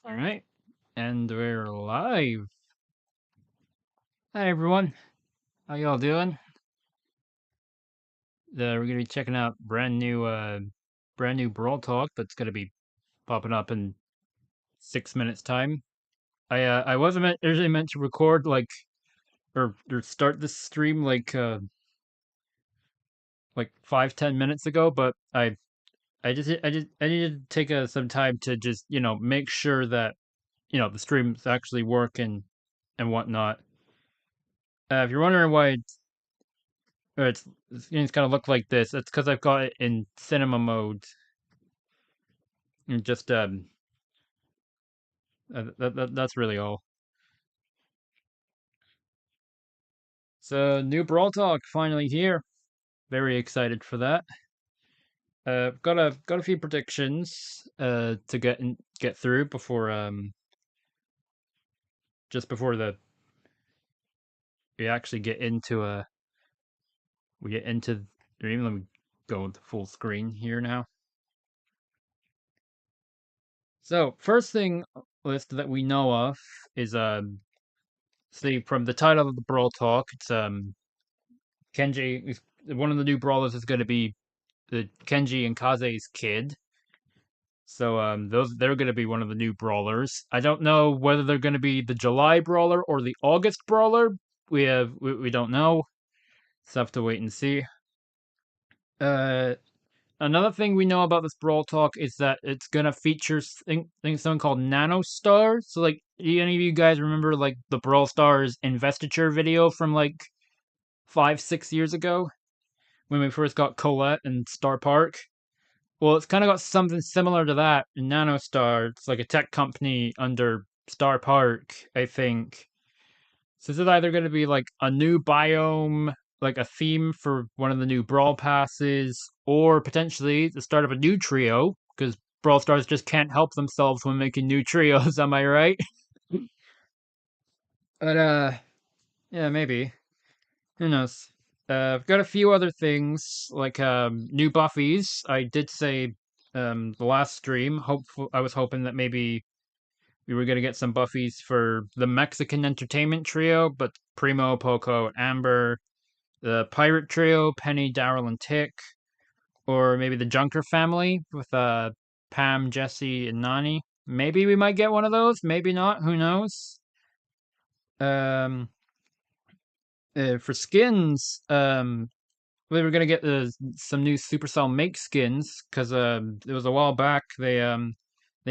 All right, and we're live. Hi everyone, how y'all doing? We're gonna be checking out brand new Brawl Talk that's gonna be popping up in 6 minutes time. I wasn't originally meant to record or start this stream like 5-10 minutes ago, but I needed to take some time to just make sure that the streams actually work and whatnot. If you're wondering why it's gonna look like this. It's because I've got it in cinema mode. And just that's really all. So new Brawl Talk finally here. Very excited for that. Got a few predictions to get through before just before the we actually get into we get into or even let me go with the full screen here now. So first thing list that we know of is see from the title of the Brawl Talk, it's Kenji. One of the new brawlers is going to be the Kenji and Kaze's kid. So they're going to be one of the new brawlers. I don't know whether they're going to be the July brawler or the August brawler. We don't know. So have to wait and see. Uh, Another thing we know about this Brawl Talk is that it's gonna feature think something called Nano Star. So like, any of you guys remember like the Brawl Stars investiture video from like 5-6 years ago when we first got Colette and Star Park? Well, it's kind of got something similar to that in Nanostar. It's like a tech company under Star Park, I think. So this is either going to be like a new biome, like a theme for one of the new Brawl passes, or potentially the start of a new trio, because Brawl Stars just can't help themselves when making new trios, am I right? But yeah, maybe. Who knows? I've got a few other things like new buffies. I did say the last stream. Hopeful, I was hoping that maybe we were gonna get some buffies for the Mexican Entertainment Trio, but Primo, Poco, and Amber, the Pirate Trio, Penny, Daryl, and Tick, or maybe the Junker family with Pam, Jesse, and Nani. Maybe we might get one of those. Maybe not. Who knows? Um, for skins, we were gonna get some new Supercell make skins because it was a while back they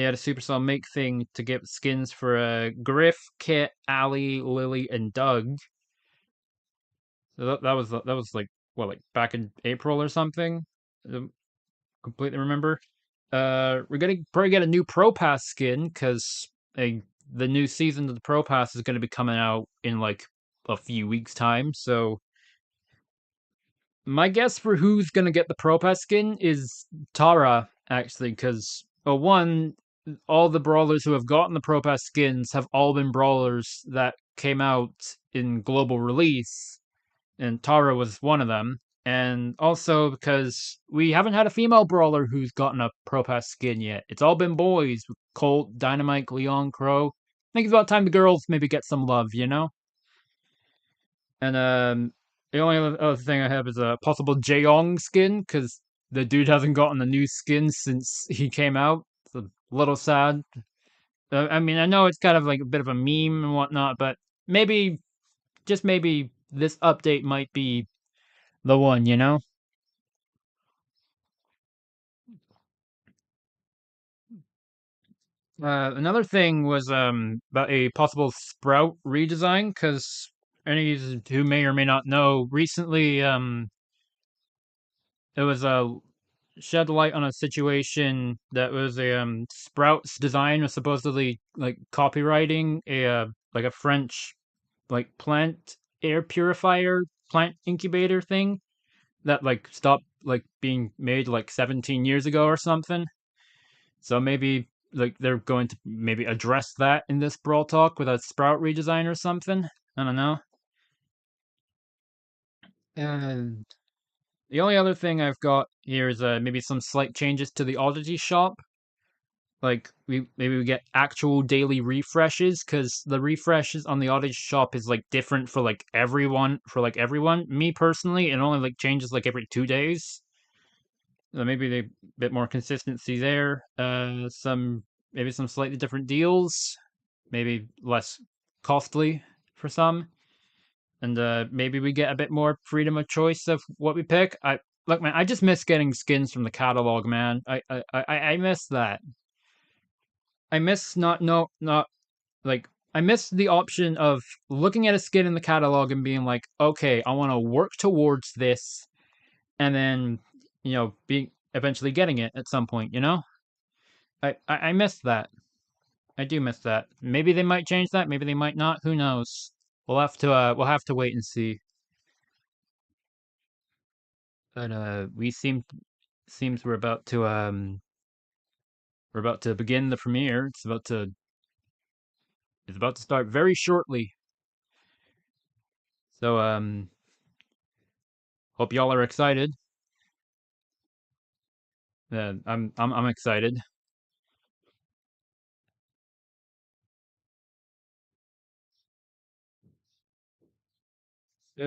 had a Supercell make thing to get skins for Griff, Kit, Ali, Lily, and Doug. So that was like what, like back in April or something. I don't completely remember. We're gonna probably get a new Pro Pass skin because the new season of the Pro Pass is gonna be coming out in like a few weeks time. So my guess for who's gonna get the Pro Pass skin is Tara, actually, because well, one, all the brawlers who have gotten the Pro Pass skins have all been brawlers that came out in global release, and Tara was one of them. And also because we haven't had a female brawler who's gotten a Pro Pass skin yet. It's all been boys: Colt, Dynamite, Leon, Crow. I think it's about time the girls maybe get some love, you know? And the only other thing I have is a possible Jaeong skin because the dude hasn't gotten a new skin since he came out. It's a little sad. I mean, I know it's kind of like a bit of a meme and whatnot, but maybe, just maybe, this update might be the one, you know? Another thing was about a possible Sprout redesign because any who may or may not know, recently it was shed light on a situation that was a Sprout's design was supposedly like copywriting a French like plant air purifier plant incubator thing that like stopped like being made like 17 years ago or something. So maybe like they're going to maybe address that in this Brawl Talk with a Sprout redesign or something. I don't know. And the only other thing I've got here is maybe some slight changes to the oddity shop. like maybe we get actual daily refreshes, because the refreshes on the audio shop is like different for like everyone. Me personally, it only like changes like every 2 days. So maybe a bit more consistency there. Maybe some slightly different deals, maybe less costly for some, and maybe we get a bit more freedom of choice of what we pick. Look, man, I just miss getting skins from the catalog, man. I miss that. I miss not like I miss the option of looking at a skin in the catalog and being like, okay, I want to work towards this, and then being eventually getting it at some point. I miss that. I do miss that. Maybe they might change that. Maybe they might not. Who knows? We'll have to wait and see. But we seems we're about to begin the premiere. It's about to start very shortly. So hope y'all are excited. I'm excited.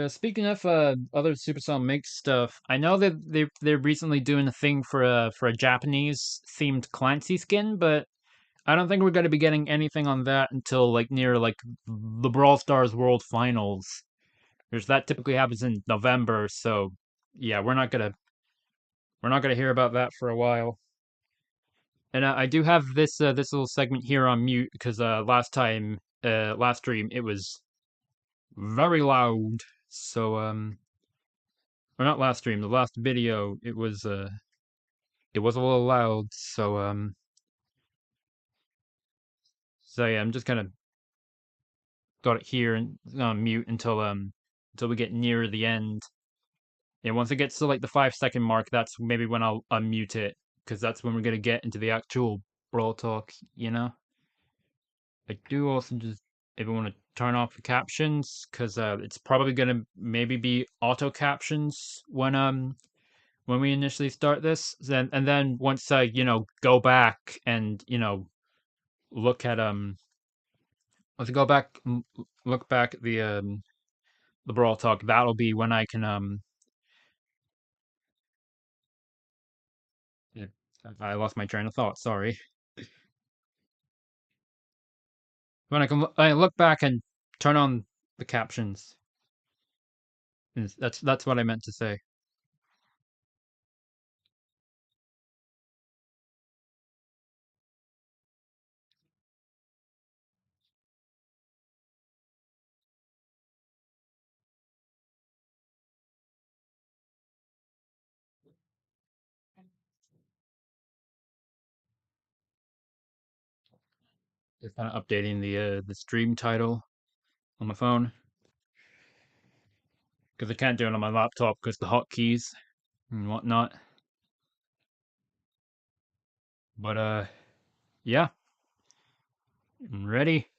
Speaking of other Supercell Mix stuff, I know that they're recently doing a thing for a Japanese themed Clancy skin, but I don't think we're going to be getting anything on that until like near like the Brawl Stars World Finals. Because that typically happens in November, so yeah, we're not gonna hear about that for a while. And I do have this little segment here on mute because last stream it was very loud. So or not last stream, the last video it was a little loud. So yeah, I'm just kind of got it here and on mute until we get near the end. Yeah, once it gets to like the 5 second mark, that's maybe when I'll unmute it, because that's when we're gonna get into the actual Brawl Talk. I do also just maybe want to turn off the captions, because it's probably gonna maybe be auto captions when we initially start this. Then once I go back and look at let's go back look back at the Brawl Talk. That'll be when I can yeah, I lost my train of thought. Sorry. When I look back and turn on the captions. That's what I meant to say. Just kind of updating the stream title on my phone, because I can't do it on my laptop because the hotkeys and whatnot. But yeah, I'm ready.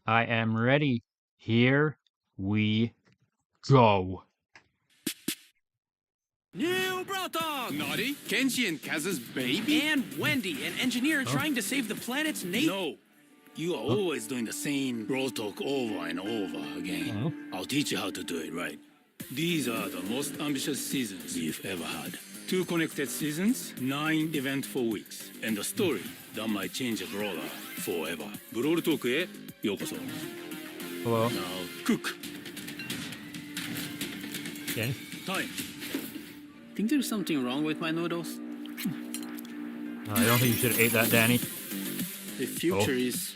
I am ready. Here we go. New Brawl Talk! Naughty? Kenji and Kaze's baby? And Wendy, an engineer trying to save the planet's nature. No. You are always doing the same Brawl Talk over and over again. I'll teach you how to do it right. These are the most ambitious seasons we've ever had. 2 connected seasons, 9 eventful weeks, and a story that might change a brawler forever. Brawl Talk へようこそ. Hello. Now, cook. Okay. Time. Think there's something wrong with my noodles? I don't think you should have ate that, Danny. The future is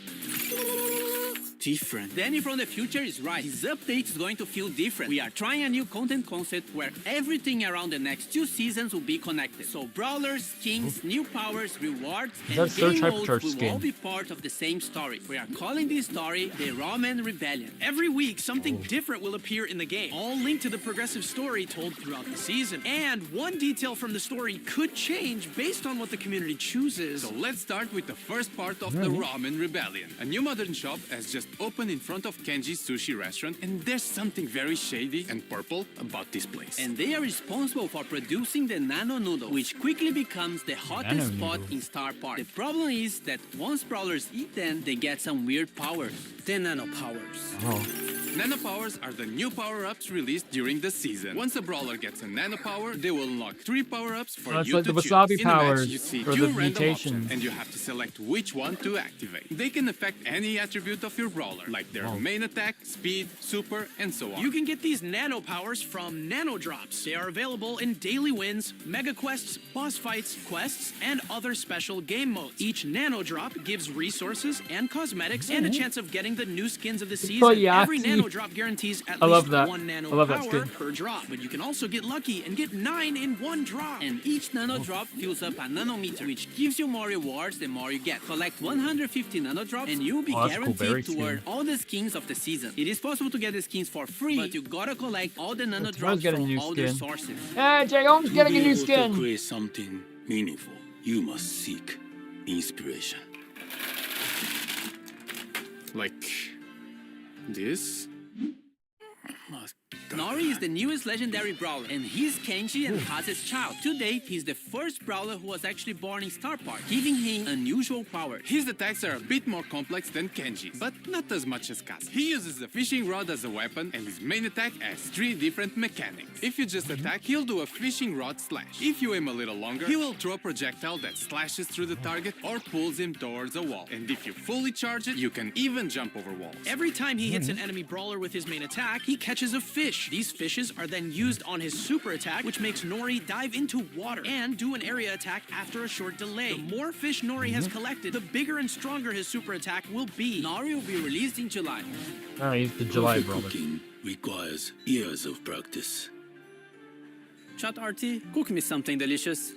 different. Danny from the future is right. His update is going to feel different. We are trying a new content concept where everything around the next 2 seasons will be connected. So brawlers, skins, new powers, rewards, and game modes will all be part of the same story. We are calling this story the Ramen Rebellion. Every week, something different will appear in the game, all linked to the progressive story told throughout the season. And one detail from the story could change based on what the community chooses. So let's start with the first part of the Ramen Rebellion. A new modern shop has just opened in front of Kenji's sushi restaurant, and there's something very shady and purple about this place. And they are responsible for producing the nano noodle, which quickly becomes the hottest spot in Star Park. The problem is that once brawlers eat them, they get some weird powers. The nano powers. Nano powers are the new power-ups released during the season. Once a brawler gets a nano power, they will unlock 3 power-ups for It's you like to the choose. wasabi In a match, powers you see for 2 the random mutations. options, and you have to select which one to activate. They can affect any attribute of your brawler, like their main attack, speed, super, and so on. You can get these nano powers from nano drops. They are available in daily wins, mega quests, boss fights, quests, and other special game modes. Each nano drop gives resources and cosmetics and a chance of getting the new skins of the season. Every nano drop guarantees at least one nano power per drop, but you can also get lucky and get 9 in one drop. And each nano drop fills up a nanometer, which gives you more rewards the more you get. Collect 150 nano drops and you'll be guaranteed to earn all the skins of the season. It is possible to get the skins for free, but you gotta collect all the nano drops from all their sources. Hey, Jaeyoung's getting a new To skin. create something meaningful, you must seek inspiration. Like this? Nori is the newest legendary brawler, and he's Kenji and Kaze's child. To date, he's the first brawler who was actually born in Star Park, giving him unusual powers. His attacks are a bit more complex than Kenji's, but not as much as Kaze. He uses the fishing rod as a weapon, and his main attack has 3 different mechanics. If you just attack, he'll do a fishing rod slash. If you aim a little longer, he will throw a projectile that slashes through the target or pulls him towards a wall. And if you fully charge it, you can even jump over walls. Every time he hits an enemy brawler with his main attack, he catches a fish. These fishes are then used on his super attack, which makes Nori dive into water and do an area attack after a short delay. The more fish Nori has collected, the bigger and stronger his super attack will be. Nori will be released in July. Oh, he's the July Perfect brother. cooking requires years of practice. Chat RT, cook me something delicious.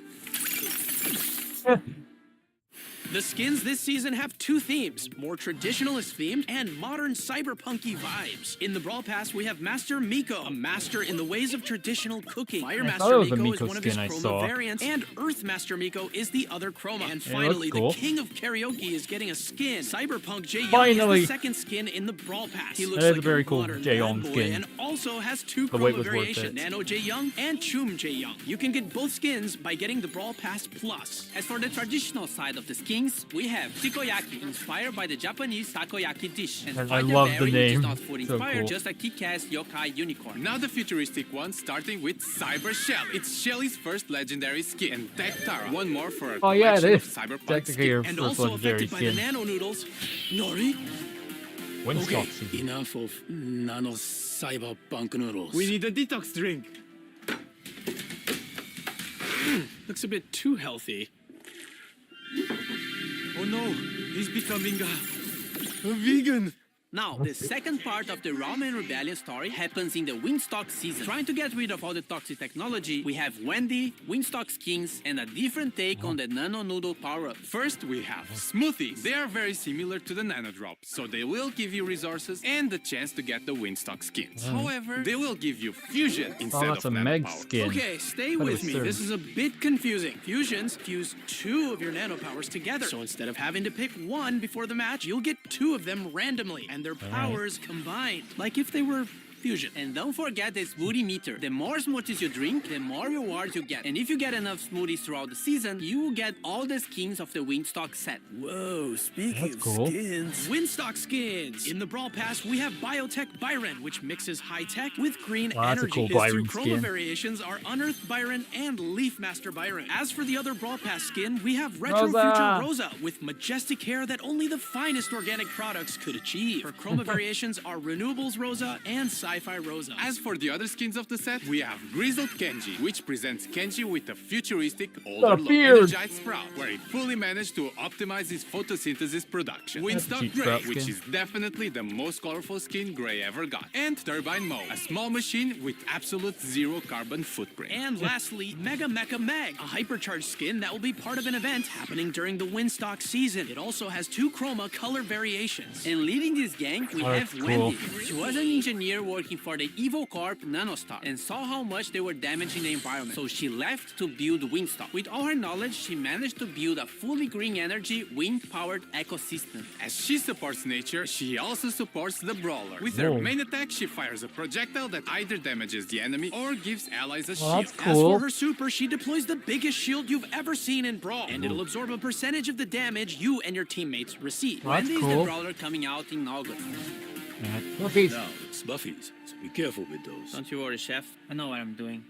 The skins this season have 2 themes, more traditionalist themed and modern cyberpunky vibes. In the Brawl Pass, we have Master Miko, a master in the ways of traditional cooking. Fire Master Miko is one of his chroma variants, and Earth Master Miko is the other chroma. And finally, the king of karaoke is getting a skin. Cyberpunk Jaeyoung is the second skin in the Brawl Pass. He looks like a very cool Jaeyoung skin, and also has 2 chroma variations, Nano Jaeyoung and Chum Jaeyoung. You can get both skins by getting the Brawl Pass Plus. As for the traditional side of the skins, we have Tikoyaki, inspired by the Japanese takoyaki dish. And I love the name. Which is not food So inspired, cool. just a kick-ass yokai unicorn. Now the futuristic one, starting with Cyber Shelly. It's Shelly's first legendary skin, and Tech Tara, one more for a collection of cyberpunk Technically your skin. And first also legendary affected by the skin. nano noodles, Nori. Winstock. Enough of nano cyberpunk noodles. We need a detox drink. Looks a bit too healthy. Oh no, he's becoming a vegan. Now, the second part of the Ramen Rebellion story happens in the Wingstock season. Trying to get rid of all the toxic technology, we have Wendy, Wingstock skins, and a different take on the Nano Noodle power-up. First, we have smoothies. They are very similar to the Nano Drop, so they will give you resources and the chance to get the Wingstock skins. However, they will give you fusion instead that's a of Nano Meg power. skin. Okay, stay But with it's me. third. This is a bit confusing. Fusions fuse 2 of your nano powers together. So instead of having to pick 1 before the match, you'll get 2 of them randomly, and their powers combined, like if they were fusion. And don't forget the smoothie meter. The more smoothies you drink, the more rewards you get. And if you get enough smoothies throughout the season, you will get all the skins of the Wingstock set. Whoa, speaking That's cool. skins. Windstock skins. In the Brawl Pass, we have Biotech Byron, which mixes high tech with green Wow, that's a energy. cool His 2 Byron chroma skin. variations are Unearthed Byron and Leaf Master Byron. As for the other Brawl Pass skin, we have Retro Rosa. Future Rosa with majestic hair that only the finest organic products could achieve. Her chroma variations are Renewables Rosa and Sci-Fi Rosa. As for the other skins of the set, we have Grizzled Kenji, which presents Kenji with a futuristic, older look, beard. energized Sprout, where he fully managed to optimize his photosynthesis production. Windstock cheap Gray, Sprout which skin. is definitely the most colorful skin Gray ever got. And Turbine Mo, a small machine with absolute 0 carbon footprint. And lastly, Mega Mecha Meg, a hypercharged skin that will be part of an event happening during the Windstock season. It also has 2 chroma color variations. And leading this gang, we have That's cool. Wendy. She was an engineer working working for the Evil Corp Nanostar and saw how much they were damaging the environment. So she left to build Wingstop. With all her knowledge, she managed to build a fully green energy, wind-powered ecosystem. As she supports nature, she also supports the Brawler. With her main attack, she fires a projectile that either damages the enemy or gives allies a shield. That's cool. As for her super, she deploys the biggest shield you've ever seen in Brawl, and it'll absorb a percentage of the damage you and your teammates receive. That's Wendy's cool. the Brawler coming out in August. Puppies. Now, it's Buffy's, so be careful with those. Don't you worry, Chef. I know what I'm doing.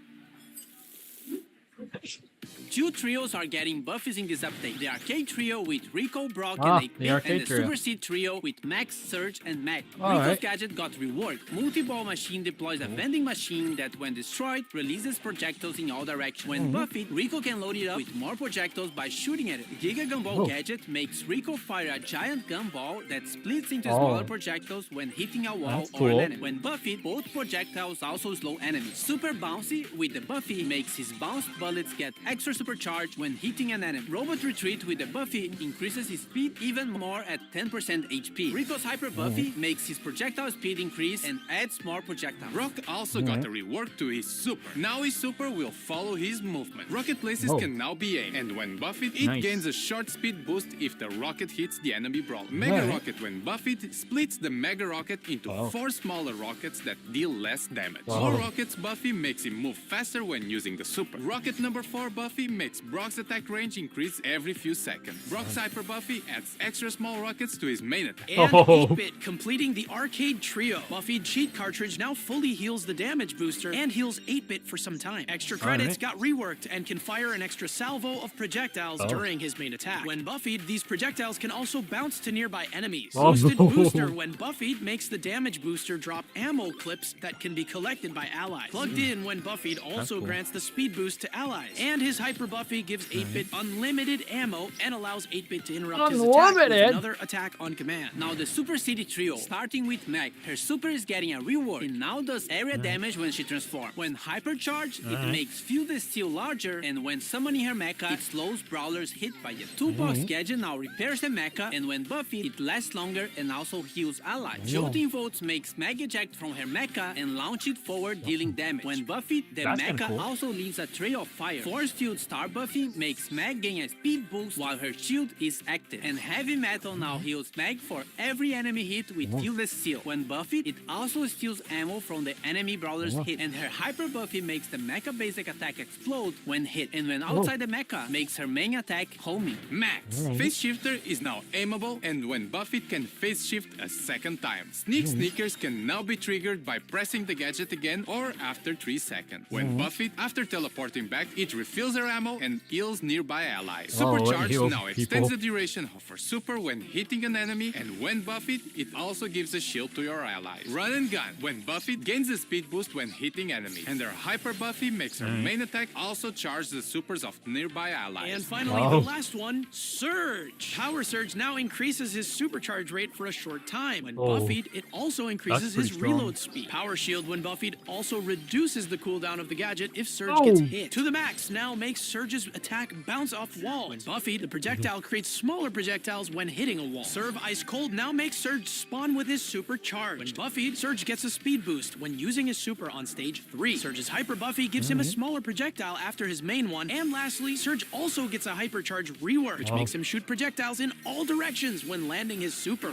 Two trios are getting buffies in this update. The Arcade Trio with Rico, Brock, Ah, and 8-Bit, the Arcade and the Trio. Super Seed Trio with Max, Surge, and Mac. Alright. Rico's gadget got reworked. Multi-ball machine deploys a vending machine that, when destroyed, releases projectiles in all directions. When buffed, Rico can load it up with more projectiles by shooting at it. Giga Gumball gadget makes Rico fire a giant gumball that splits into smaller projectiles when hitting a wall That's or cool. an enemy. When buffed, both projectiles also slow enemies. Super Bouncy with the Buffy makes his bounced bullets get extra supercharged when hitting an enemy. Robot Retreat with the Buffy increases his speed even more at 10% HP. Rico's Hyper Buffy makes his projectile speed increase and adds more projectiles. Brock also got a rework to his super. Now his super will follow his movement. Rocket places can now be aimed, and when buffed, it Nice. gains a short speed boost if the rocket hits the enemy brawler. Mega Right. Rocket, when buffed, splits the Mega Rocket into 4 smaller rockets that deal less damage. More rockets Buffy makes him move faster when using the super. Rocket number 4 Buffy makes Brock's attack range increase every few seconds. Brock's Hyper Buffy adds extra small rockets to his main attack. And Oh. 8-Bit completing the Arcade Trio. Buffy cheat cartridge now fully heals the damage booster and heals 8-Bit for some time. Extra credits got reworked and can fire an extra salvo of projectiles during his main attack. When buffied, these projectiles can also bounce to nearby enemies. Boosted Booster, when buffied, makes the damage booster drop ammo clips that can be collected by allies. Plugged in when buffied also grants the speed boost to allies. And his Hyper Buffy gives 8-Bit unlimited ammo and allows 8-Bit to interrupt his attack with Unlimited? another attack on command. Now the Super City Trio, starting with Meg. Her super is getting a reward. It now does area damage when she transforms. When hypercharged, it makes Field Steel larger, and when summoning her mecha, it slows brawlers hit by it. Toolbox gadget now repairs the mecha, and when buffed, it lasts longer and also heals allies. Jolting Volts makes Meg eject from her mecha and launch it forward, dealing damage. When buffed, the That's kinda mecha cool. also leaves a trail of fire. Force Field Star Buffy makes Meg gain a speed boost while her shield is active. And Heavy Metal now heals Meg for every enemy hit with Fieldless Steel. When buffed, it also steals ammo from the enemy brawler's hit. And her Hyper Buffy makes the mecha basic attack explode when hit. And when outside the mecha, makes her main attack homing. Max. Phase Shifter is now aimable, and when buffed can phase shift a second time. Sneakers can now be triggered by pressing the gadget again or after 3 seconds. When buffed, after teleporting back, it refills her ammo and heals nearby allies. it Supercharge heals now people. extends the duration of her super when hitting an enemy, and when buffed, it also gives a shield to your allies. Run and Gun. When buffed, gains a speed boost when hitting enemies. And her Hyper Buffy makes her main attack also charge the supers of nearby allies. And finally, the last one, Surge. Power Surge now increases his supercharge rate for a short time. When buffed, it also increases That's his pretty strong. reload speed. Power Shield, when buffed, also reduces the cooldown of the gadget if Surge gets hit. To the max now makes Surge's attack bounce off walls. When buffed, the projectile creates smaller projectiles when hitting a wall. Serve Ice Cold now makes Surge spawn with his super charge. When buffed, Surge gets a speed boost when using his super on stage 3. Surge's Hyper Buffy gives him a smaller projectile after his main one. And lastly, Surge also gets a hypercharge rework, which makes him shoot projectiles in all directions when landing his super.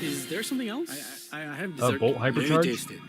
Is there something else? I have Bolt Let me hypercharge. taste it.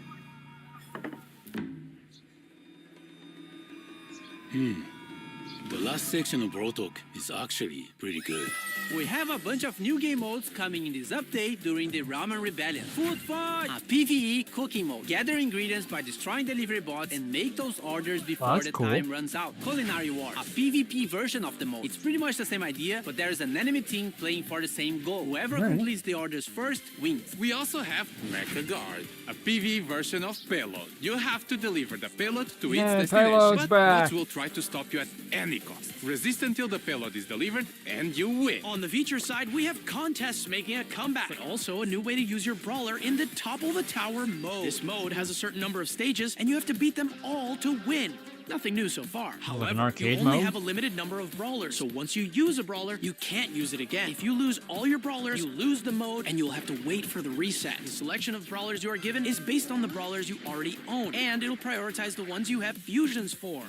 The last section of Brawl Talk is actually pretty good. We have a bunch of new game modes coming in this update during the Ramen Rebellion. Food Fight! A PvE cooking mode. Gather ingredients by destroying delivery bots and make those orders before That's the cool. time runs out. Culinary Wars. A PvP version of the mode. It's pretty much the same idea, but there's an enemy team playing for the same goal. Whoever completes the orders first wins. We also have Mecha Guard, a PvE version of Payload. You have to deliver the payload to its Yeah, destination, payload's but back. bots will try to stop you at any cost. Resist until the payload is delivered, and you win. On the feature side, we have contests making a comeback, but also a new way to use your brawler in the Topple the Tower mode. This mode has a certain number of stages, and you have to beat them all to win. Nothing new so far. an However, you arcade only mode? have a limited number of brawlers, so once you use a brawler, you can't use it again. If you lose all your brawlers, you lose the mode, and you'll have to wait for the reset. The selection of brawlers you are given is based on the brawlers you already own, and it'll prioritize the ones you have fusions for.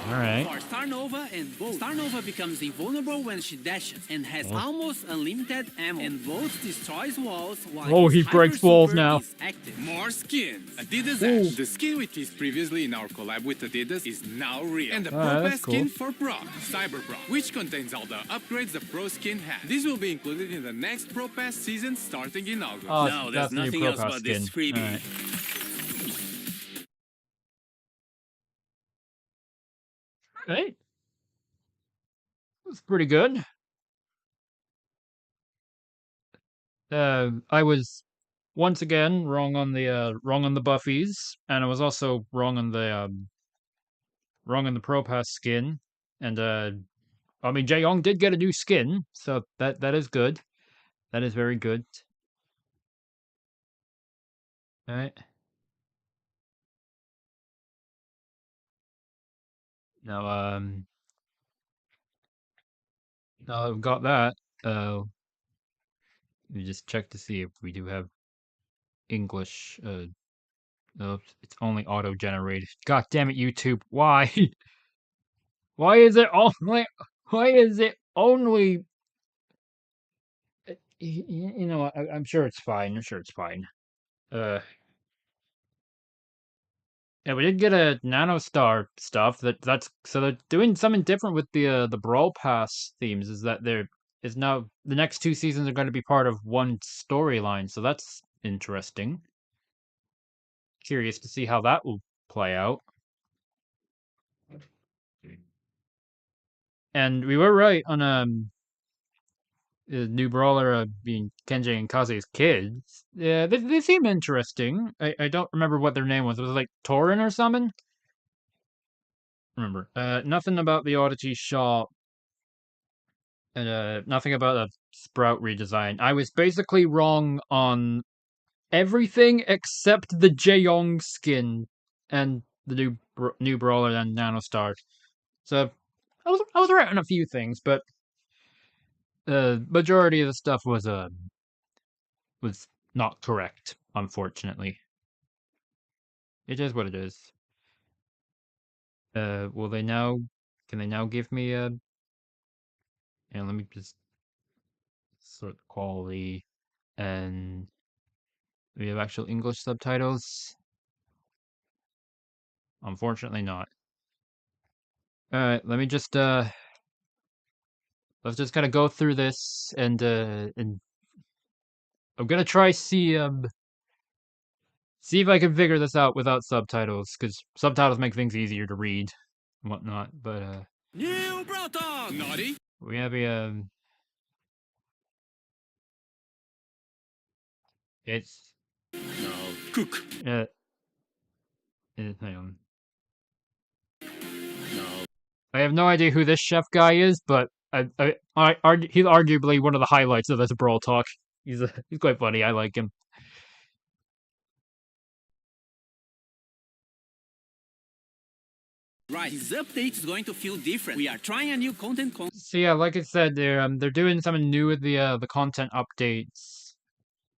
Alright. For Star Nova and Volt, Star Nova becomes invulnerable when she dashes and has almost unlimited ammo. And Volt destroys walls while Oh, his he Hyper breaks walls Super now. is active. More skins. Adidas Ash. The skin we teased previously in our collab with Adidas is now real. And the Pro that's Pass cool. skin for Brock, Cyber Brock, which contains all the upgrades the Pro skin has. These will be included in the next Pro Pass season starting in August. Oh, No, that's there's the new nothing Pro else Pass about this skin. freebie. Alright. Hey. It's pretty good. I was once again wrong on the buffies, and I was also wrong on the Pro Pass skin. And I mean Jaeyoung did get a new skin, so that is good. That is very good. Alright. Now now I've got that. Let me just check to see if we do have English. No, it's only auto generated. God damn it, YouTube! Why? Why is it only? Why is it only? You know, I'm sure it's fine. I'm sure it's fine. Uh, yeah, we did get a Nano Star stuff. That's so they're doing something different with the Brawl Pass themes. Is that there is now the next two seasons are going to be part of one storyline. So that's interesting. Curious to see how that will play out. And we were right on the new brawler being Kenji and Kaze's kids. Yeah, they seem interesting. I don't remember what their name was. Was it like Torin or something? Remember. Nothing about the Oddity shop. And nothing about the Sprout redesign. I was basically wrong on everything except the Jaeyoung skin and the new brawler and Nanostar. So I was right on a few things, but majority of the stuff was not correct, unfortunately. It is what it is. Will they now? Can they now give me a? And let me just sort the quality, and we have actual English subtitles. Unfortunately, not. All right, let me just let's just kind of go through this, and I'm gonna try see if I can figure this out without subtitles, because subtitles make things easier to read and whatnot. But New Brawl Talk! Naughty. we have a it's Now, cook. uh, hang on. Now, I have no idea who this chef guy is, but he's arguably one of the highlights of this Brawl Talk. He's quite funny. I like him. Right, this update is going to feel different. We are trying a new content So yeah, like I said, they're doing something new with the content updates.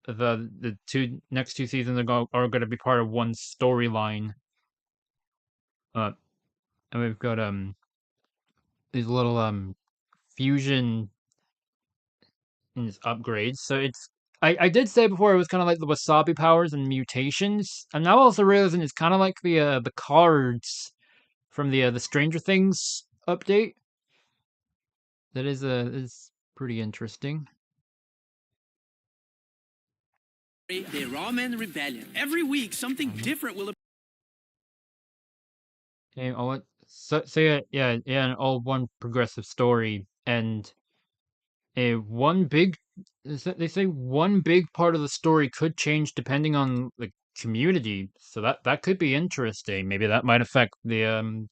The next two seasons are going to be part of one storyline. And we've got these little fusion upgrades. So I did say before it was kind of like the wasabi powers and mutations. I'm now also realizing it's kind of like the cards from the Stranger Things update. That is pretty interesting. the Ramen Rebellion. Every week, something different will Okay, so yeah, an all one progressive story, and a one big they say one big part of the story could change depending on the community. So that could be interesting. Maybe that might affect the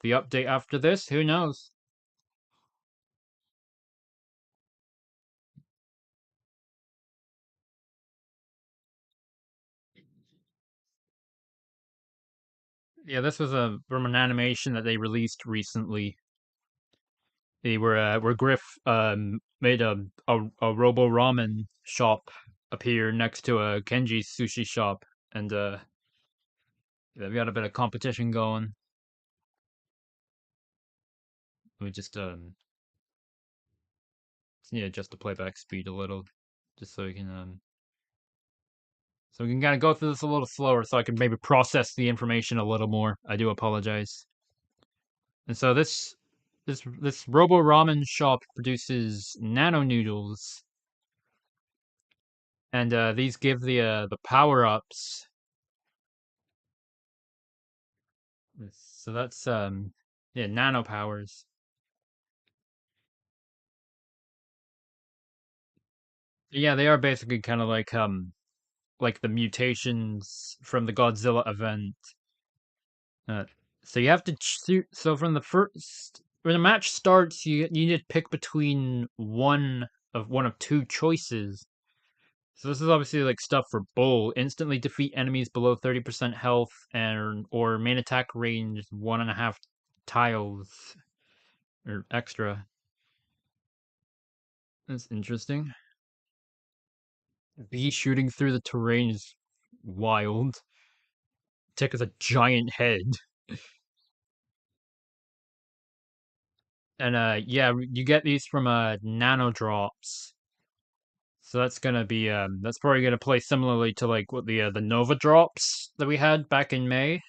update after this. Who knows? Yeah, this was from an animation that they released recently. They where Griff made a Robo Ramen shop appear next to a Kenji sushi shop, and they've got a bit of competition going. We just just the playback speed a little, just so we can kind of go through this a little slower, so I can maybe process the information a little more. I do apologize. And so this Robo Ramen shop produces nano noodles, and these give the power ups. So that's nano powers. Yeah, they are basically kind of like the mutations from the Godzilla event. Uh, so you have to shoot. So from the first when the match starts, you need to pick between one of two choices. So this is obviously like stuff for Bull. Instantly defeat enemies below 30% health, and or main attack range 1.5 tiles or extra. That's interesting. B shooting through the terrain is wild. Tick has a giant head. And yeah, you get these from nano drops. So that's probably gonna play similarly to like what the Nova drops that we had back in May.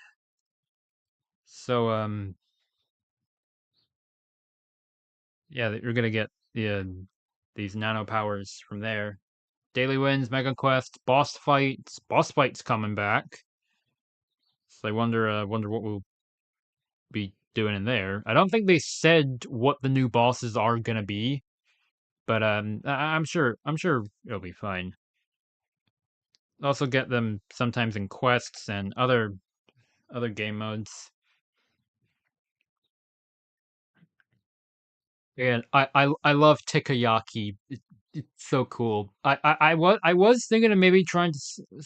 So yeah, you're gonna get these nano powers from there. Daily wins, mega quest, boss fights. Boss fights coming back. So I wonder what we'll be doing in there. I don't think they said what the new bosses are gonna be, but I'm sure it'll be fine. Also get them sometimes in quests and other game modes. And I love Tikayaki. It's so cool. I was thinking of maybe trying to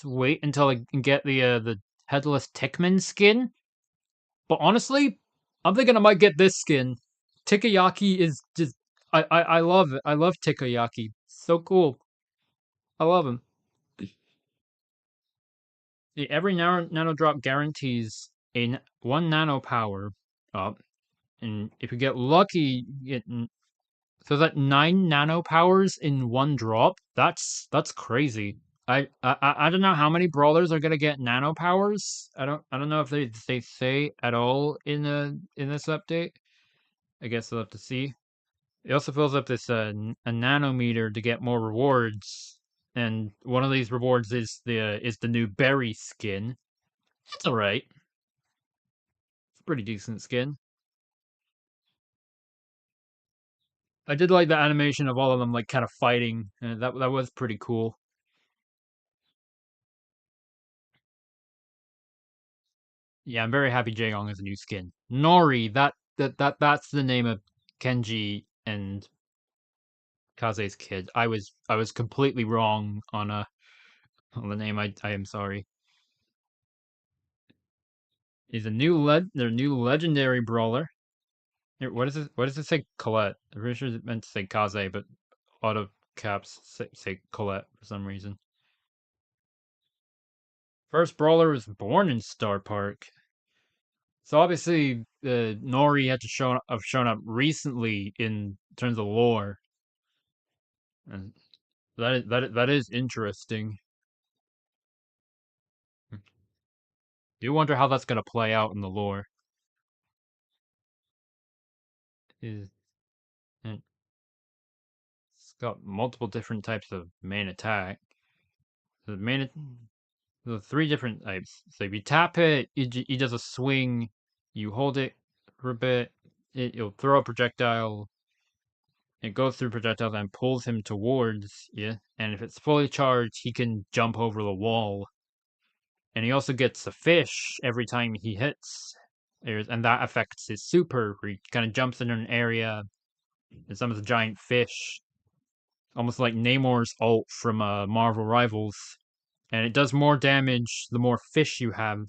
wait until I can get the headless Tickman skin, but honestly, I'm thinking I might get this skin. Tikayaki is just I love it. I love Tikayaki. So cool. I love him. Yeah, every nano drop guarantees one nano power up, and if you get lucky, you get so that 9 nano powers in one drop. That's crazy. I don't know how many brawlers are gonna get nano powers. I don't know if they say at all in this update. I guess we'll have to see. It also fills up this a nanometer to get more rewards, and one of these rewards is the new berry skin. It's all right. It's a pretty decent skin. I did like the animation of all of them like kind of fighting. That was pretty cool. Yeah, I'm very happy Jaeong has a new skin. Nori, that's the name of Kenji and Kaze's kid. I was completely wrong on the name. I am sorry. He's a their new legendary brawler. Here, what does it say? Colette. I'm pretty sure it meant to say Kaze, but auto caps say Colette for some reason. First brawler was born in Star Park. So obviously, Nori had to have shown up recently in terms of lore, and that is interesting. Do wonder how that's gonna play out in the lore. Is and it's got multiple different types of main attack. The main the three different types. So if you tap it, it does a swing. You hold it for a bit, it'll throw a projectile. It goes through projectiles and pulls him towards you. And if it's fully charged, he can jump over the wall. And he also gets a fish every time he hits. And that affects his super, where he kind of jumps in an area and summons a giant fish. Almost like Namor's ult from Marvel Rivals. And it does more damage the more fish you have.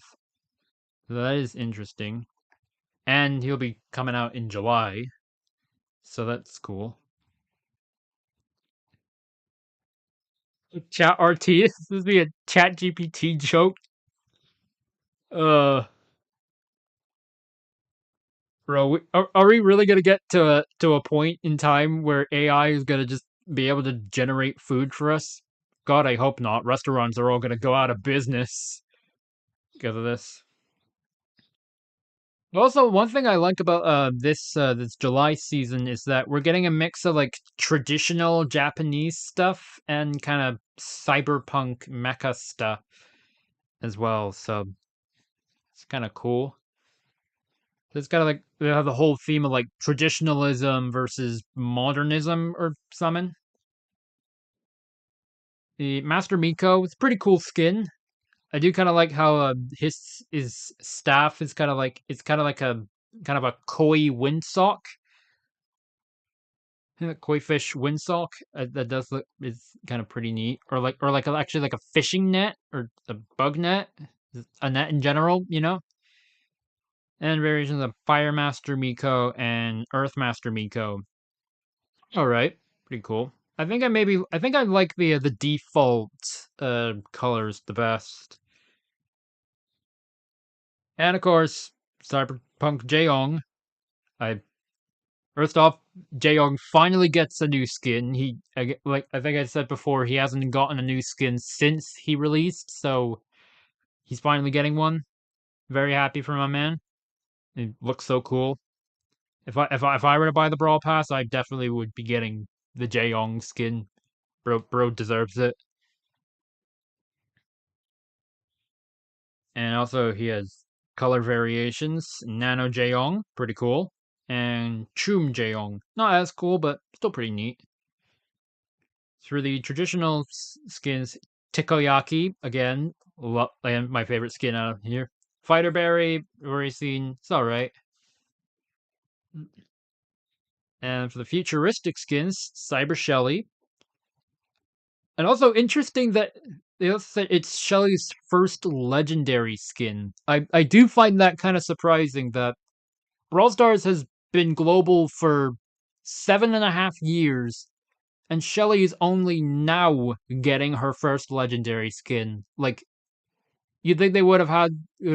So that is interesting. And he'll be coming out in July. So that's cool. Chat RT, this would be a chat GPT joke. Uh Bro, are we really gonna get to a point in time where AI is gonna just be able to generate food for us? God, I hope not. Restaurants are all gonna go out of business because of this. Also, one thing I like about this July season is that we're getting a mix of like traditional Japanese stuff and kind of cyberpunk mecha stuff as well. So it's kind of cool. It's kind of like they have the whole theme of like traditionalism versus modernism or something. The Master Miko, it's a pretty cool skin. I do kind of like how his staff is kind of like it's kind of a koi windsock. Koi fish windsock that does look is kind of pretty neat, or like actually like a fishing net or a bug net, a net in general, you know. And variations of Fire Master Miko and Earth Master Miko. All right, pretty cool. I think I like the default colors the best. And of course, Cyberpunk Jaeong. I First off, Jaeong finally gets a new skin. Like I think I said before, he hasn't gotten a new skin since he released, so he's finally getting one. Very happy for my man. It looks so cool. If I were to buy the Brawl Pass, I definitely would be getting the Jaeong skin. Bro deserves it. And also he has color variations. Nano Jaeong, pretty cool. And Chum Jaeong, not as cool, but still pretty neat. Through the traditional skins, Takoyaki, again, and my favorite skin out of here. Fighter Berry, already seen, it's alright. And for the futuristic skins, Cyber Shelly. And also interesting that they also said it's Shelly's first legendary skin. I do find that kind of surprising that Brawl Stars has been global for 7.5 years, and Shelly is only now getting her first legendary skin. Like, you'd think they would have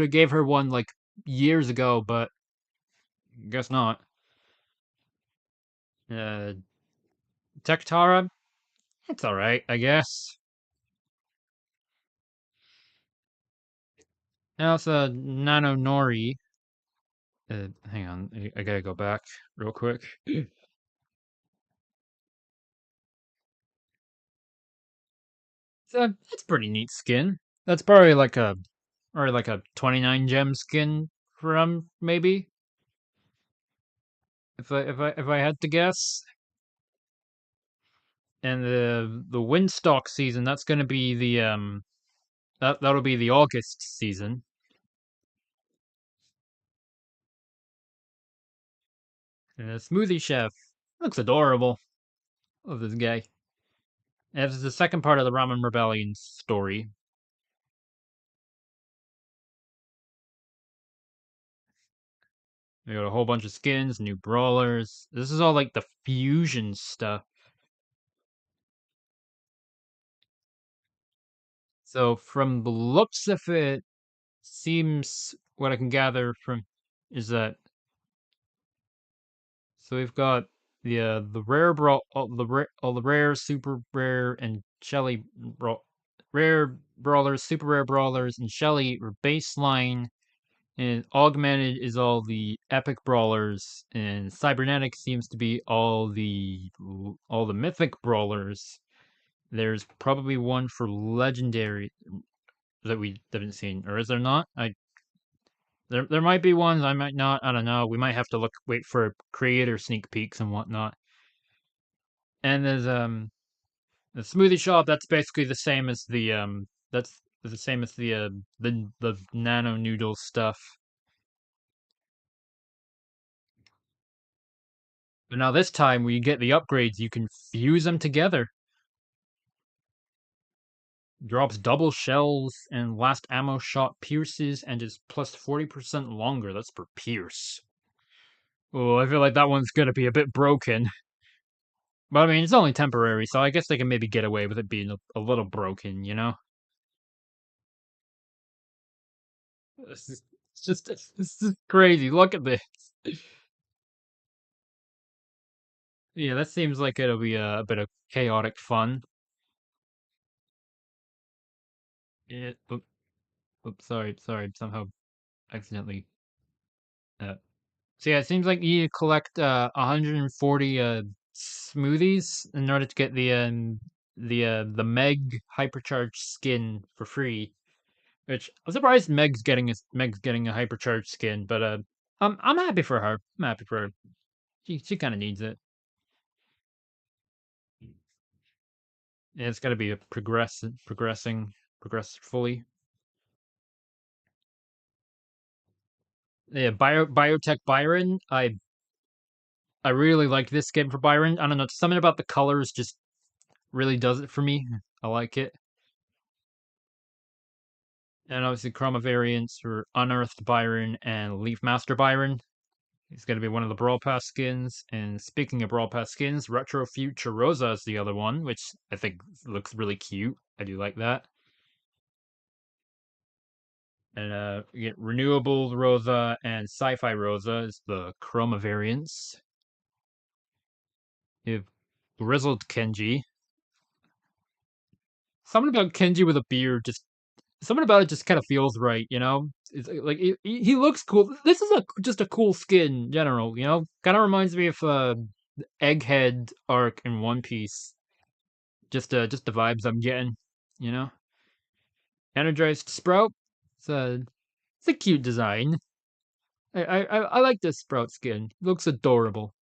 gave her one like years ago, but guess not. Uh, Tektara, it's all right, I guess. Now it's Nano Nori. Hang on, I gotta go back real quick. It's a pretty neat skin. That's probably like a 29 gem skin from maybe. If I had to guess. And the Windstock season, that's gonna be the that'll be the August season. And the Smoothie Chef looks adorable. Love this guy. And this is the second part of the Ramen Rebellion story. We got a whole bunch of skins, new brawlers. This is all like the fusion stuff. So from the looks of it, seems what I can gather from is that so we've got the rare brawl, all the rare, super rare, and Shelly rare brawlers, super rare brawlers, and Shelly are baseline, and augmented is all the epic brawlers, and cybernetic seems to be all the mythic brawlers. There's probably one for legendary that we haven't seen, or is there not? There might be ones, I might not. I don't know. We might have to wait for creator sneak peeks and whatnot. And there's the smoothie shop. That's basically the same as that's the same as the nano noodle stuff. But now this time, when you get the upgrades, you can fuse them together. Drops double shells and last ammo shot pierces and is plus 40% longer. That's for Pierce. Oh, I feel like that one's gonna be a bit broken. But I mean, it's only temporary, so I guess they can maybe get away with it being a little broken, you know? It's just crazy. Look at this. Yeah, that seems like it'll be a bit of chaotic fun. Yeah, oops, sorry, somehow accidentally. Uh, so yeah, it seems like you need to collect 140 smoothies in order to get the Meg hypercharged skin for free. Which I'm surprised Meg's getting a hypercharged skin, but I'm happy for her. I'm happy for her. She kind of needs it. Yeah, it's got to be a progress fully. Yeah, Biotech Byron. I really like this skin for Byron. I don't know, something about the colors just really does it for me. I like it. And obviously chroma variants for Unearthed Byron and Leaf Master Byron. He's going to be one of the Brawl Pass skins. And speaking of Brawl Pass skins, Retro Future Rosa is the other one, which I think looks really cute. I do like that. And you get Renewable Rosa and Sci-Fi Rosa is the chroma variants. You have Grizzled Kenji. Something about Kenji with a beard something about it just kind of feels right, you know? It's like he looks cool. This is just a cool skin in general, you know? Kind of reminds me of Egghead arc in One Piece. Just the vibes I'm getting, you know? Energized Sprout. It's a cute design. I like this Sprout skin. It looks adorable.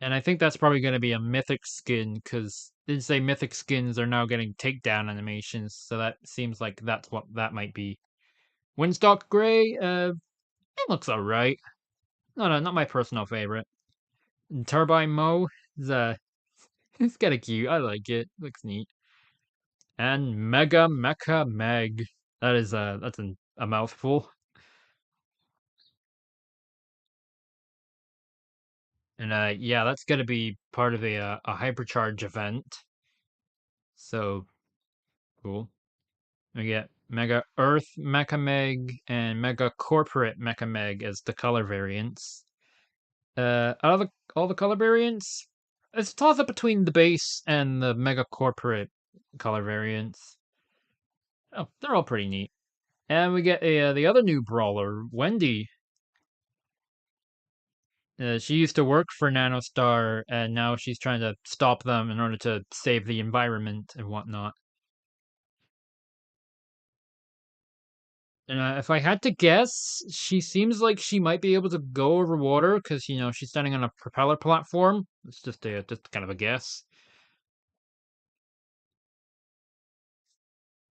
And I think that's probably going to be a mythic skin because didn't say mythic skins are now getting takedown animations, so that seems like that's what that might be. Windstock Gray, it looks alright. No, not my personal favorite. And Turbine Mo is it's kind of cute. I like it. Looks neat. And Mega Mecha Meg. That's a mouthful. And yeah, that's gonna be part of a hypercharge event. So cool. We get Mega Earth Mecha Meg and Mega Corporate Mecha Meg as the color variants. Out of all the color variants, it's a toss up between the base and the Mega Corporate color variants. Oh, they're all pretty neat. And we get the other new brawler, Wendy. She used to work for Nanostar, and now she's trying to stop them in order to save the environment and whatnot. And if I had to guess, she seems like she might be able to go over water because she's standing on a propeller platform. It's just kind of a guess.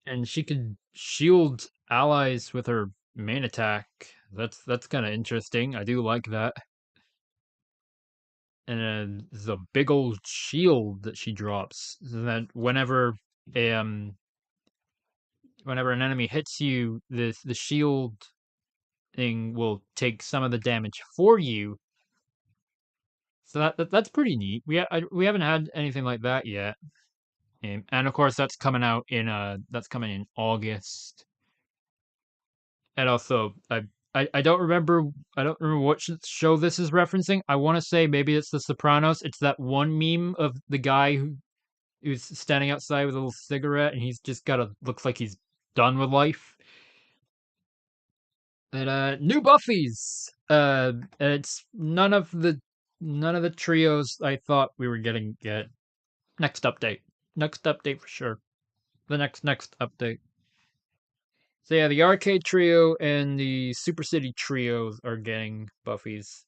And she could shield allies with her main attack. That's kind of interesting. I do like that. And then there's a big old shield that she drops. So that whenever an enemy hits you, the shield thing will take some of the damage for you. So that's pretty neat. We haven't had anything like that yet. And of course that's coming in August. And also I don't remember what show this is referencing. I want to say maybe it's The Sopranos. It's that one meme of the guy who's standing outside with a little cigarette and he's just looks like he's done with life. And new Buffies. It's none of the trios I thought we were getting yet. Next update. Next update for sure. The next update. So yeah, the Arcade Trio and the Super City Trios are getting Buffies.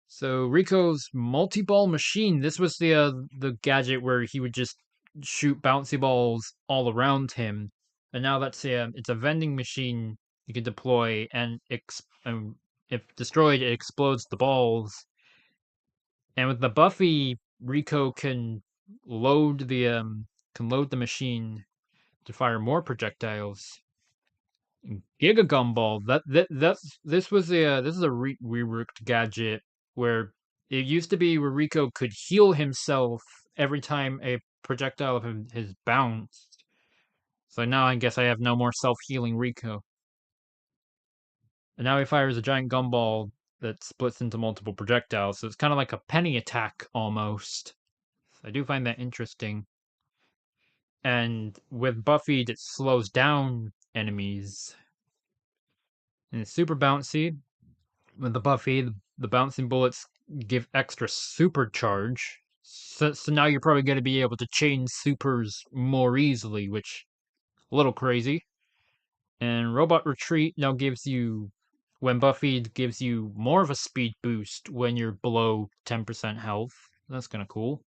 So Rico's multi-ball machine. This was the gadget where he would just shoot bouncy balls all around him. And now it's a vending machine you can deploy, and if destroyed, it explodes the balls. And with the Buffy, Rico can load the machine to fire more projectiles. Giga Gumball. This is a reworked gadget where it used to be where Rico could heal himself every time a projectile of his bounced. So now I guess I have no more self-healing Rico. And now he fires a giant gumball that splits into multiple projectiles, so it's kind of like a penny attack almost. So I do find that interesting. And with Buffy, it slows down enemies. And it's super bouncy. With the Buffy, the bouncing bullets give extra supercharge. So now you're probably going to be able to chain supers more easily, which a little crazy. And Robot Retreat now gives you, when Buffy gives you more of a speed boost when you're below 10% health. That's kind of cool.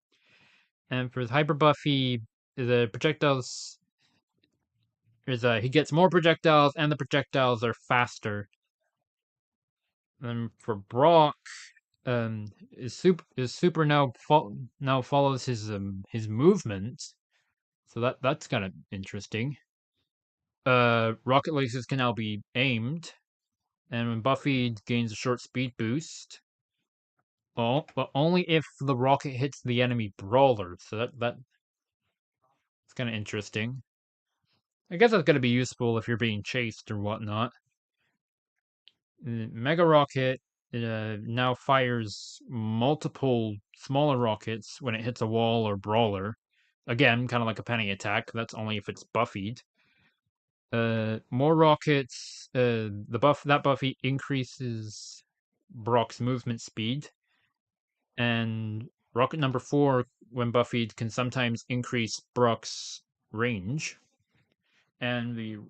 And for Hyper Buffy, the projectiles he gets more projectiles and the projectiles are faster. And for Brock, his super now follows his movement, so that's kind of interesting. Rocket laces can now be aimed, and when Buffy gains a short speed boost, but only if the rocket hits the enemy brawler. So that's kind of interesting. I guess that's gonna be useful if you're being chased or whatnot. Mega Rocket now fires multiple smaller rockets when it hits a wall or brawler. Again, kind of like a penny attack. That's only if it's buffied. More rockets. That Buffy increases Brock's movement speed, and rocket number 4, when buffied, can sometimes increase Brock's range. And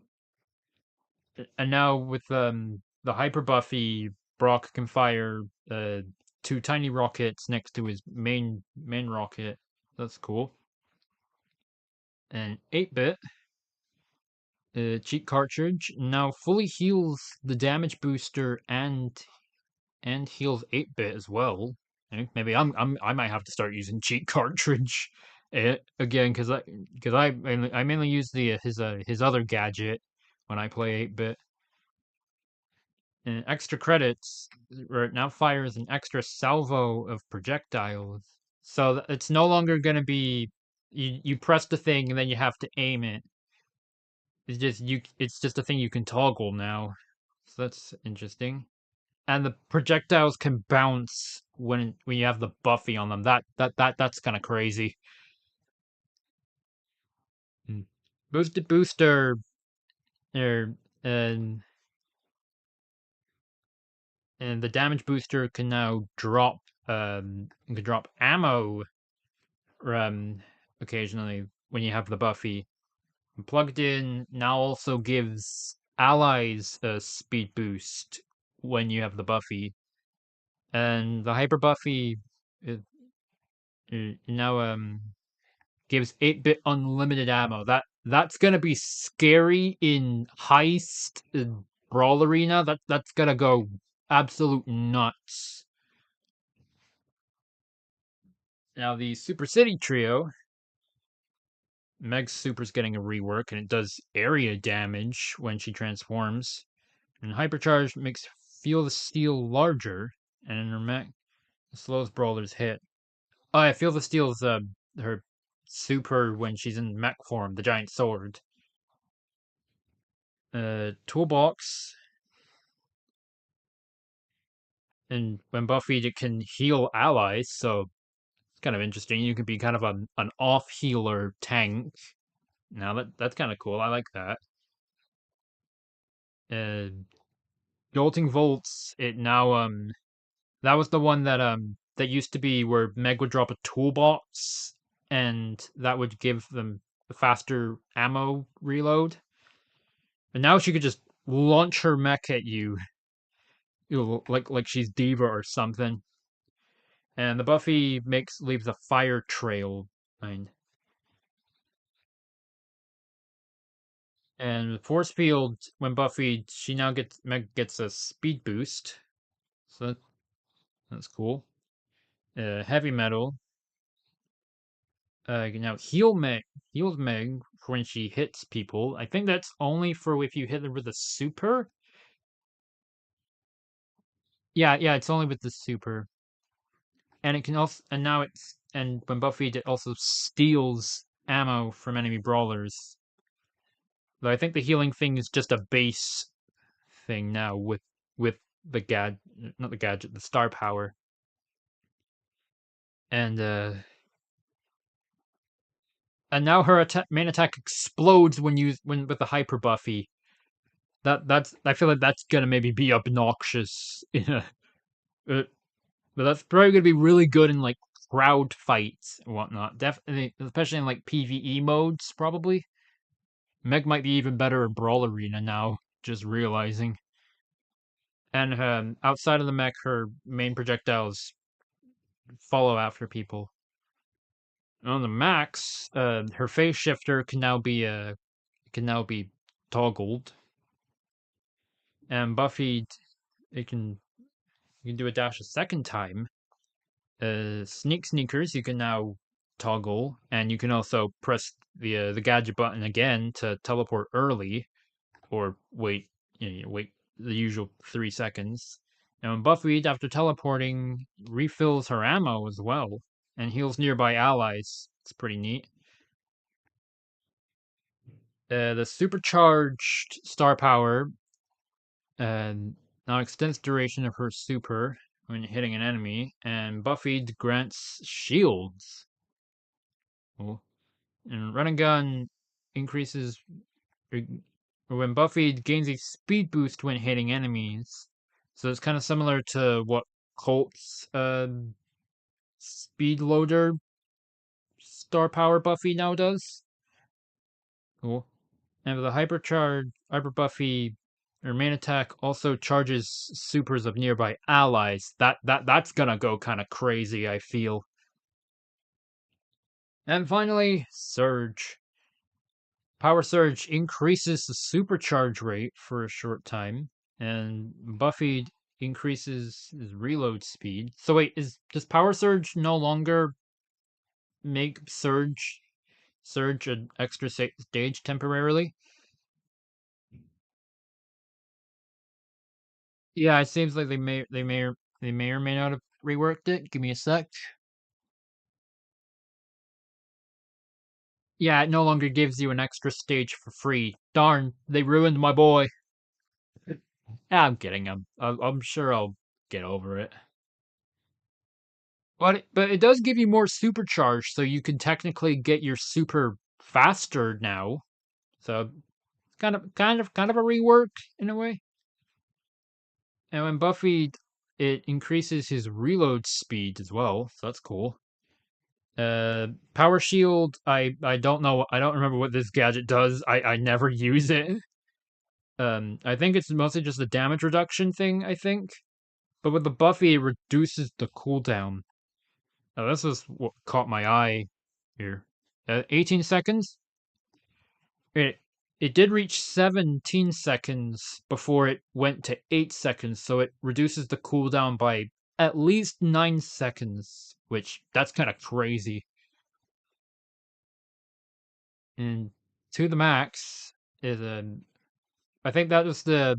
now with the Hyper Buffy, Brock can fire 2 tiny rockets next to his main rocket. That's cool. And 8-bit cheat cartridge now fully heals the damage booster and heals 8-bit as well. Maybe I might have to start using cheat cartridge again because I mainly use his other gadget when I play 8-bit. And extra credits, where it now fires an extra salvo of projectiles. So it's no longer going to be you press the thing and then you have to aim it. It's just a thing you can toggle now. So that's interesting. And the projectiles can bounce when you have the Buffy on them. That's kind of crazy. Boosted booster and the damage booster can now drop ammo occasionally when you have the Buffy. Plugged in now also gives allies a speed boost when you have the Buffy. And the Hyper Buffy now gives 8-bit unlimited ammo. That's gonna be scary in heist brawl arena. That's gonna go absolute nuts. Now the Super City Trio, Meg's Super's getting a rework, and it does area damage when she transforms. And Hypercharge makes Feel the Steel larger, and in her mech, slows brawlers hit. Oh yeah, Feel the Steel is her super when she's in mech form, the giant sword. Toolbox, and when Buffy it can heal allies, so it's kind of interesting. You can be kind of an off healer tank. Now that's kind of cool. I like that. Uh, Jolting Volts. It now that was the one that used to be where Meg would drop a toolbox, and that would give them a faster ammo reload. And now she could just launch her mech at you, like she's Diva or something. And the Buffy leaves a fire trail behind. And force field, when Buffy, she now gets a speed boost, so that's cool. Heavy metal. Now heals Meg when she hits people. I think that's only for if you hit them with a super. Yeah, it's only with the super. And it can also, and now it's, and when buffed, it also steals ammo from enemy brawlers. Though I think the healing thing is just a base thing now with the not the gadget, the star power. And now her main attack explodes when with the hyper buffy. That's I feel like that's gonna maybe be obnoxious in a, but that's probably gonna be really good in like crowd fights and whatnot. Definitely, especially in like PvE modes, probably. Meg might be even better in Brawl Arena now, just realizing. And outside of the mech, her main projectiles follow after people. On the max, her phase shifter can now be toggled, and Buffy, it can you can do a dash a second time. Sneakers you can now toggle, and you can also press the gadget button again to teleport early, or wait wait the usual 3 seconds. And Buffy, after teleporting, refills her ammo as well and heals nearby allies. It's pretty neat. The supercharged star power now extends duration of her super when hitting an enemy, and Buffy grants shields. Cool. And run and gun increases when Buffy gains a speed boost when hitting enemies. So it's kind of similar to what Colt's speed loader star power Buffy now does. Cool. And with the hyper Buffy, her main attack also charges supers of nearby allies. That's gonna go kind of crazy, I feel. And finally, Surge. Power Surge increases the supercharge rate for a short time, and Buffy increases his reload speed. So wait, does Power Surge no longer make Surge an extra stage temporarily? Yeah, it seems like they may or may not have reworked it. Give me a sec. Yeah, it no longer gives you an extra stage for free. Darn, they ruined my boy. Yeah, I'm kidding. I'm sure I'll get over it. But it does give you more supercharge, so you can technically get your super faster now. So kind of a rework in a way. And when Buffy, it increases his reload speed as well, so that's cool. Power Shield, I don't know, I don't remember what this gadget does. I never use it. I think it's mostly just a damage reduction thing, I think. But with the Buffy, it reduces the cooldown. Now, this is what caught my eye here. 18 seconds? It it did reach 17 seconds before it went to 8 seconds, so it reduces the cooldown by at least 9 seconds, which that's kind of crazy. And to the max is I think that was the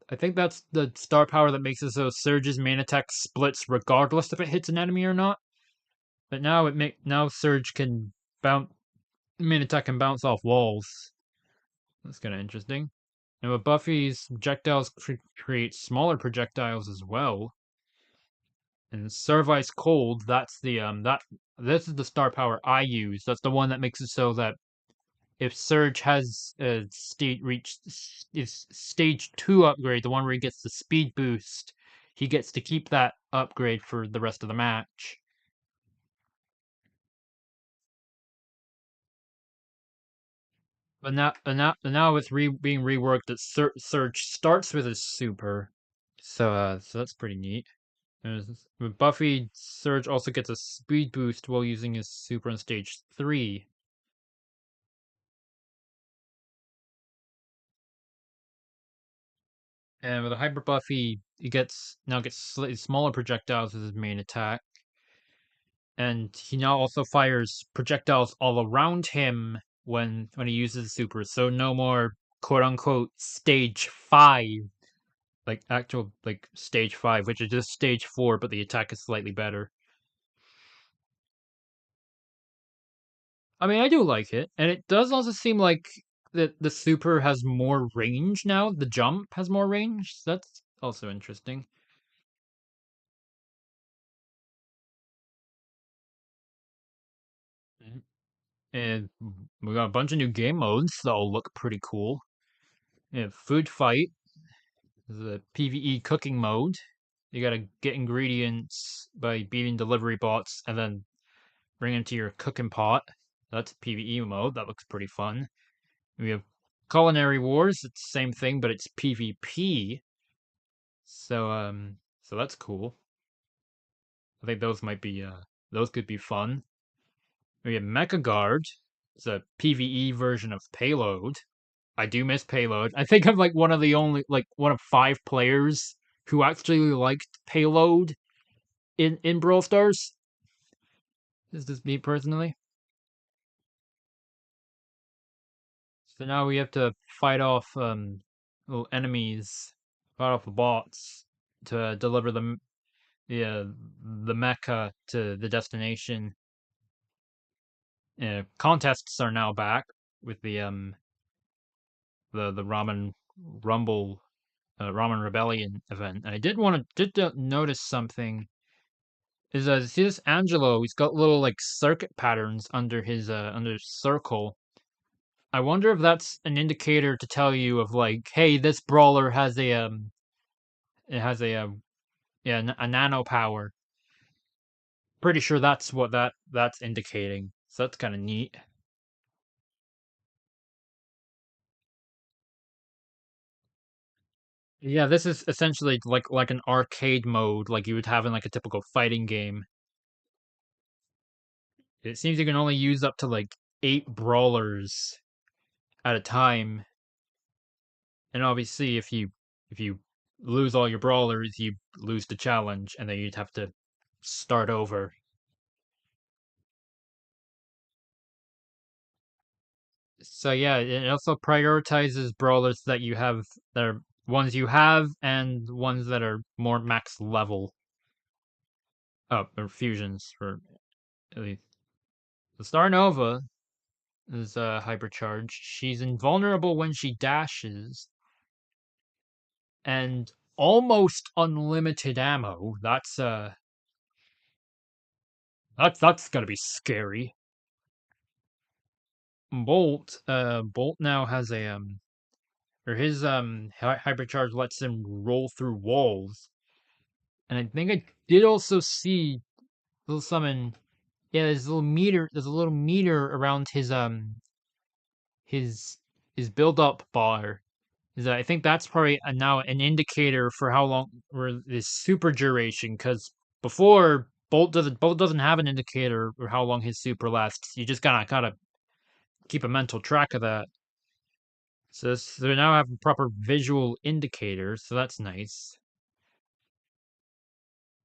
I think that's the star power that makes it so Surge's main attack splits regardless if it hits an enemy or not. But now Surge can bounce main attack can bounce off walls. That's kind of interesting. And with Buffy's projectiles create smaller projectiles as well. And Service Cold, that's the this is the star power I use. That's the one that makes it so that if Surge has reached his stage 2 upgrade, the one where he gets the speed boost, he gets to keep that upgrade for the rest of the match. But now it's being reworked that Surge starts with his super, so that's pretty neat. With Buffy, Surge also gets a speed boost while using his super on stage 3. And with a Hyper Buffy, he now gets slightly smaller projectiles as his main attack. and he now also fires projectiles all around him when he uses super. So no more quote unquote stage 5, like actual like stage 5, which is just stage 4, but the attack is slightly better. I mean, I do like it, and it does also seem like that the super has more range now. The jump has more range. So that's also interesting. Mhm. And we got a bunch of new game modes that'll look pretty cool. Yeah, food fight, the PvE cooking mode. You gotta get ingredients by beating delivery bots and then bring them to your cooking pot. That's PvE mode. That looks pretty fun. We have culinary wars. It's the same thing, but it's PvP. So that's cool. I think those could be fun. We have Mecha Guard. It's a PvE version of Payload. I do miss Payload. I think I'm like one of 5 players who actually liked Payload in Brawl Stars. Is this me personally? So now we have to fight off little enemies, fight off the bots to deliver the mecha to the destination. Contests are now back with the Ramen Rumble Ramen Rebellion event. And I did notice something. Is see this Angelo? He's got little like circuit patterns under his circle. I wonder if that's an indicator to tell you of like, hey, this brawler has it has a nano power. Pretty sure that's what that's indicating. So that's kind of neat. Yeah, this is essentially like an arcade mode, like you would have in like a typical fighting game. It seems you can only use up to like 8 brawlers at a time, and obviously if you lose all your brawlers, you lose the challenge, and then you'd have to start over. So yeah, it also prioritizes brawlers that you have that are ones you have and ones that are more max level. Oh, or fusions for at least. The Star Nova is hypercharged. She's invulnerable when she dashes, and almost unlimited ammo. That's gonna be scary. Bolt now has a or his hypercharge lets him roll through walls, and I think I did also see little summon. Yeah, there's a little meter. There's a little meter around his his build up bar. Is that I think that's probably now an indicator for how long or this super duration. Because before Bolt doesn't have an indicator or how long his super lasts. You just gotta keep a mental track of that. So they now have a proper visual indicator, so that's nice.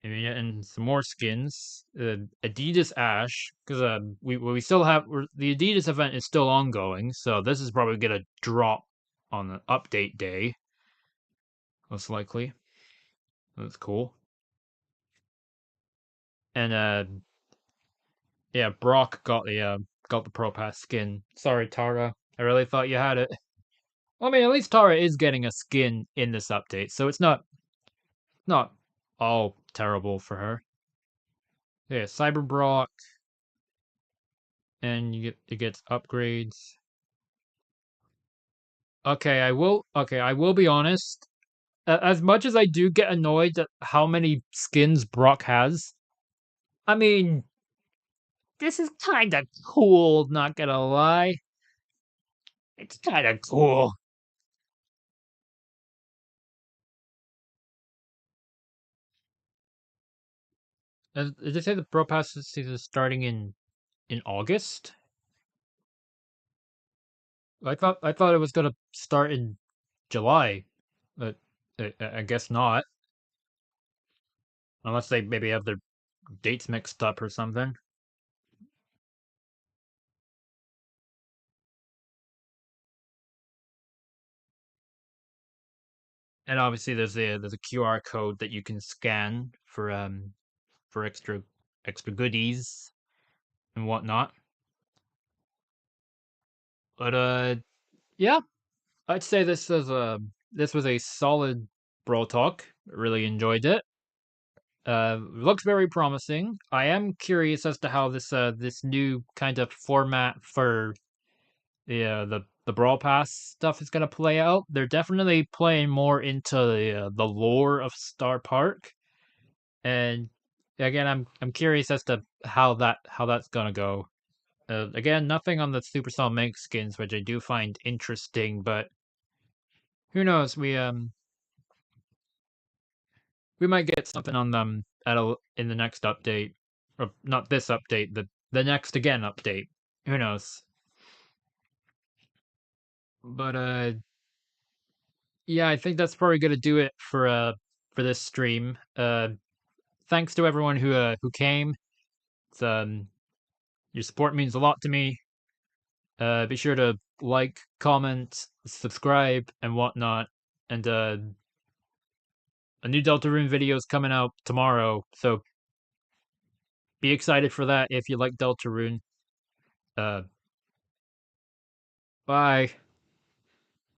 And some more skins. Adidas Ash, because we still have the Adidas event is still ongoing, so this is probably gonna drop on the update day, most likely. That's cool. And yeah, Brock got the Pro Pass skin. Sorry, Tara. I really thought you had it. Well, I mean, at least Tara is getting a skin in this update, so it's not all terrible for her. Yeah, Cyber Brock, and it gets upgrades. Okay, I will be honest. As much as I do get annoyed at how many skins Brock has, I mean, this is kind of cool, not gonna lie. It's kind of cool. Did they say the Pro Pass season is starting in August? I thought it was gonna start in July, but I guess not. Unless they maybe have their dates mixed up or something. And obviously there's a QR code that you can scan for extra goodies and whatnot. But yeah, I'd say this was a solid Brawl Talk. Really enjoyed it. Looks very promising. I am curious as to how this new kind of format for the Brawl Pass stuff is gonna play out. They're definitely playing more into the lore of Star Park, and again, I'm curious as to how that's gonna go. Again, nothing on the Supercell Meg skins, which I do find interesting, but who knows? We might get something on them in the next update, or not this update, the next again update. Who knows? But yeah, I think that's probably gonna do it for this stream. Thanks to everyone who came. It's, your support means a lot to me. Be sure to like, comment, subscribe, and whatnot. And a new Deltarune video is coming out tomorrow, so be excited for that if you like Deltarune. Uh, bye.